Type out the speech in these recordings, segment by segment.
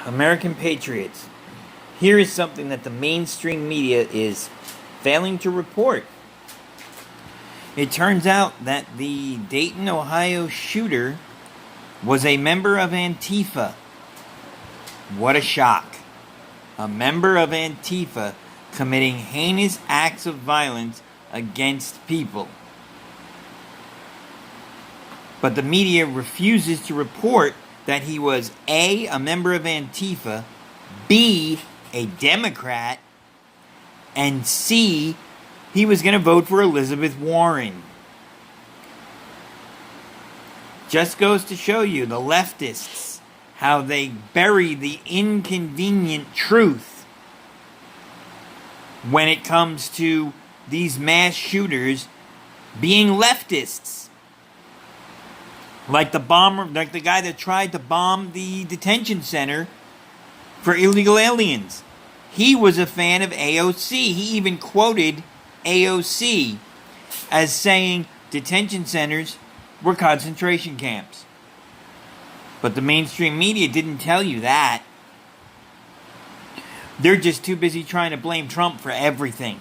American patriots, here is something that the mainstream media is failing to report. It turns out that the Dayton, Ohio shooter was a member of Antifa. What a shock. A member of Antifa committing heinous acts of violence against people. But the media refuses to report that he was A, a member of Antifa, B, a Democrat, and C, he was going to vote for Elizabeth Warren. Just goes to show you, the leftists, how they bury the inconvenient truth when it comes to these mass shooters being leftists. Like the guy that tried to bomb the detention center for illegal aliens. He was a fan of AOC. He even quoted AOC as saying detention centers were concentration camps. But the mainstream media didn't tell you that. They're just too busy trying to blame Trump for everything.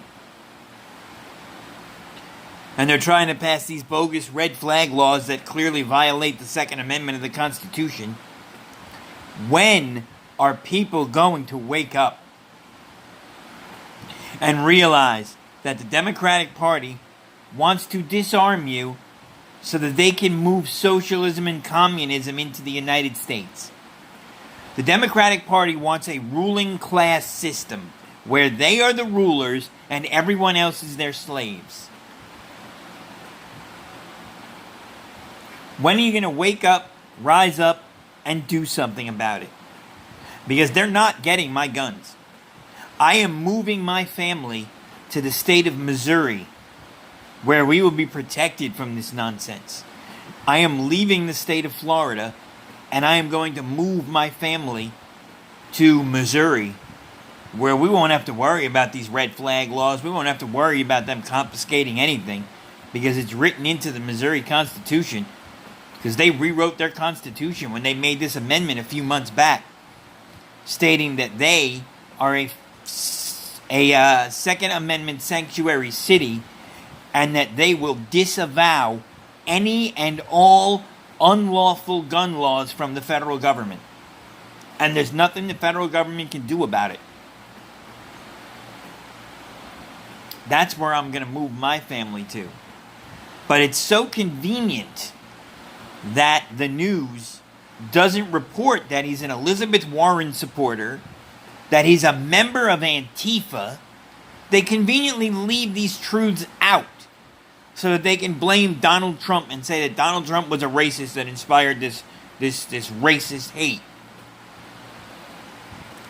And they're trying to pass these bogus red flag laws that clearly violate the Second Amendment of the Constitution. When are people going to wake up and realize that the Democratic Party wants to disarm you so that they can move socialism and communism into the United States? The Democratic Party wants a ruling class system where they are the rulers and everyone else is their slaves. When are you going to wake up, rise up, and do something about it? Because they're not getting my guns. I am moving my family to the state of Missouri, where we will be protected from this nonsense. I am leaving the state of Florida, and I am going to move my family to Missouri, where we won't have to worry about these red flag laws. We won't have to worry about them confiscating anything, because it's written into the Missouri Constitution. Because they rewrote their Constitution when they made this amendment a few months back, stating that they are a Second Amendment sanctuary city, and that they will disavow any and all unlawful gun laws from the federal government. And there's nothing the federal government can do about it. That's where I'm going to move my family to. But it's so convenient that the news doesn't report that he's an Elizabeth Warren supporter, that he's a member of Antifa. They conveniently leave these truths out so that they can blame Donald Trump and say that Donald Trump was a racist that inspired this racist hate.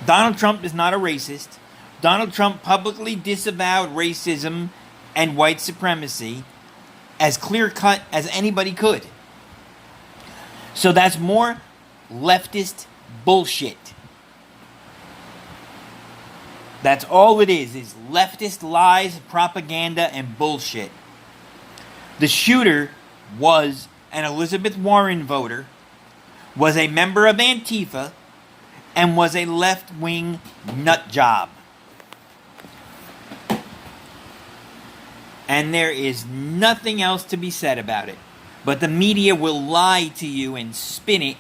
Donald Trump is not a racist. Donald Trump publicly disavowed racism and white supremacy as clear-cut as anybody could. So that's more leftist bullshit. That's all it is leftist lies, propaganda, and bullshit. The shooter was an Elizabeth Warren voter, was a member of Antifa, and was a left-wing nutjob. And there is nothing else to be said about it. But the media will lie to you and spin it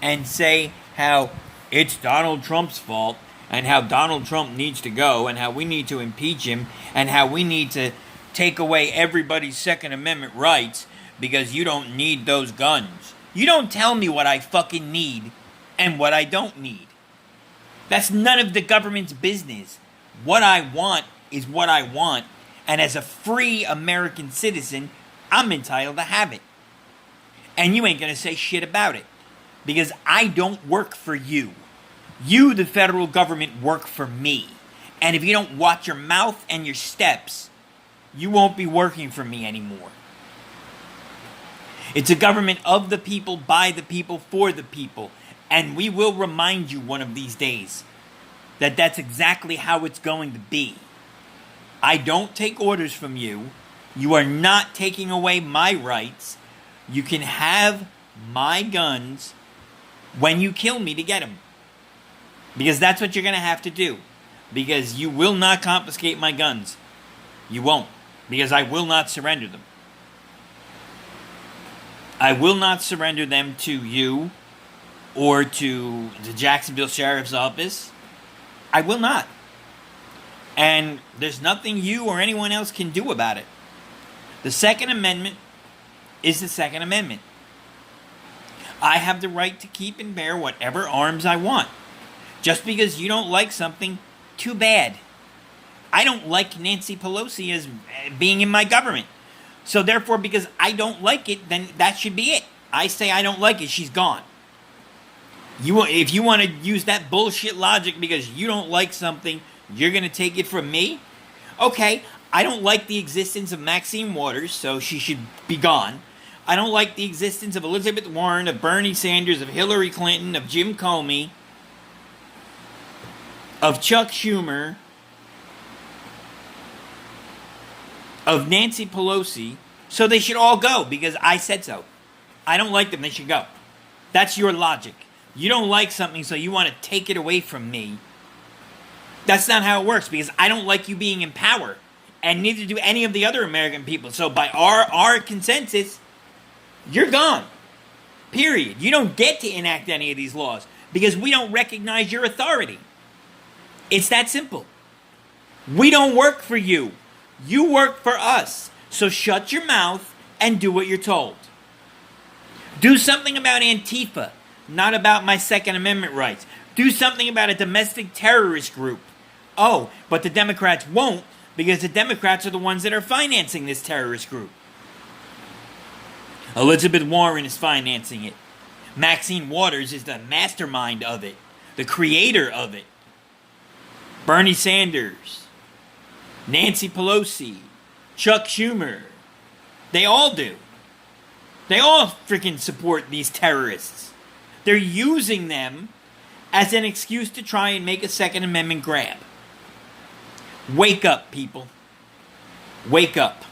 and say how it's Donald Trump's fault and how Donald Trump needs to go and how we need to impeach him and how we need to take away everybody's Second Amendment rights because you don't need those guns. You don't tell me what I fucking need and what I don't need. That's none of the government's business. What I want is what I want, and as a free American citizen, I'm entitled to have it. And you ain't going to say shit about it. Because I don't work for you. You, the federal government, work for me. And if you don't watch your mouth and your steps, you won't be working for me anymore. It's a government of the people, by the people, for the people. And we will remind you one of these days that that's exactly how it's going to be. I don't take orders from you. You are not taking away my rights. You can have my guns when you kill me to get them. Because that's what you're going to have to do. Because you will not confiscate my guns. You won't. Because I will not surrender them. I will not surrender them to you or to the Jacksonville Sheriff's Office. I will not. And there's nothing you or anyone else can do about it. The Second Amendment is the Second Amendment. I have the right to keep and bear whatever arms I want. Just because you don't like something, too bad. I don't like Nancy Pelosi as being in my government. So therefore, because I don't like it, then that should be it. I say I don't like it, she's gone. If you want to use that bullshit logic because you don't like something, you're going to take it from me? Okay, I don't like the existence of Maxine Waters, so she should be gone. I don't like the existence of Elizabeth Warren, of Bernie Sanders, of Hillary Clinton, of Jim Comey, of Chuck Schumer, of Nancy Pelosi, so they should all go because I said so. I don't like them, they should go. That's your logic. You don't like something, so you want to take it away from me. That's not how it works, because I don't like you being in power, and neither do any of the other American people. So by our consensus, you're gone. Period. You don't get to enact any of these laws, because we don't recognize your authority. It's that simple. We don't work for you. You work for us. So shut your mouth and do what you're told. Do something about Antifa, not about my Second Amendment rights. Do something about a domestic terrorist group. Oh, but the Democrats won't, because the Democrats are the ones that are financing this terrorist group. Elizabeth Warren is financing it. Maxine Waters is the mastermind of it, the creator of it. Bernie Sanders, Nancy Pelosi, Chuck Schumer, they all do. They all freaking support these terrorists. They're using them as an excuse to try and make a Second Amendment grab. Wake up, people. Wake up.